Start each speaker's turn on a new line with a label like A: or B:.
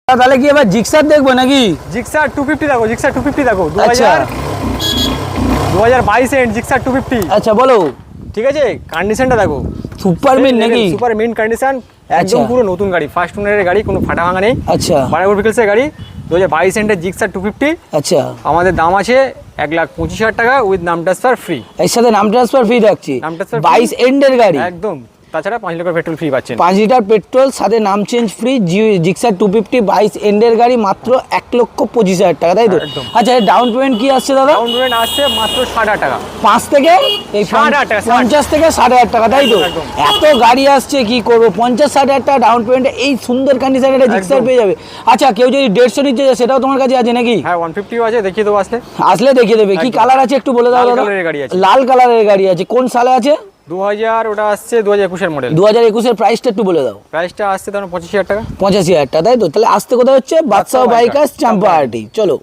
A: তাহলে কি এবার জিক্সার দেখবো নাকি?
B: জিক্সার 250 দেখো, জিক্সার 250 দেখো,
A: আচ্ছা
B: 2022 এন্ড জিক্সার 250।
A: আচ্ছা বলো।
B: ঠিক আছে, কন্ডিশনটা দেখো,
A: সুপার মিন্ট নাকি?
B: সুপার মিন্ট কন্ডিশন, একদম
A: আচ্ছা।
B: পুরো নতুন গাড়ি, ফার্স্ট ওনারের গাড়ি, কোনো ফাটা ভাঙা নেই।
A: আচ্ছা
B: বারাকপুর ভেহিকলসের গাড়ি, 2022 এন্ডের জিক্সার 250।
A: আচ্ছা,
B: আমাদের দাম আছে 1,25,000 টাকা উইথ নাম ট্রান্সফার ফ্রি।
A: এর সাথে নাম ট্রান্সফার ফ্রি রাখছি।
B: নাম transfer
A: 22 এন্ডের গাড়ি,
B: একদম। তাছাড়া 5 লিটার পেট্রোল ফ্রি পাচ্ছেন।
A: 5 লিটার পেট্রোল সাথে নাম চেঞ্জ ফ্রি। জিক্সার 250 22 এন্ডের গাড়ি, মাত্র 1,25,000 টাকা, তাই তো?
B: একদম।
A: আচ্ছা ডাউন পেমেন্ট কি আসছে দাদা?
B: ডাউন পেমেন্ট আসছে মাত্র 60,000 টাকা।
A: 5 থেকে এই
B: 60,000 টাকা,
A: 50 থেকে 60,000 টাকা, তাই তো?
B: একদম।
A: এত গাড়ি আসছে, কি করবো? 50-60,000 টাকা ডাউন পেমেন্টে এই সুন্দর কন্ডিশনে একটা জিক্সার
B: একদম।
A: পেয়ে যাবে। আচ্ছা কেউ যদি 150 নিতে যায় সেটাও তোমার কাছে আছে নাকি?
B: হ্যাঁ 150 আছে, দেখিয়ে দেবো আসলে।
A: আসলে দেখিয়ে দেবে। কি
B: একদম।
A: কালার আছে একটু বলে দাও
B: লাল
A: দাদা।
B: কালারের গাড়ি আছে।
A: লাল কালারের গাড়ি আছে, কোন সালে আছে?
B: 2000, ওটা আসছে 2021 এর মডেল।
A: 2021 এর প্রাইসটা একটু বলে দাও।
B: প্রাইসটা আসছে ধরুন 25,000 টাকা।
A: 85,000 টাকা, তাই তো? তাহলে আসতে কোথায় হচ্ছে? বাদশাহ
B: বাদশাহ
A: বাইকার্স
B: বাইকার্স,
A: চাম্পাহাটি। চলো।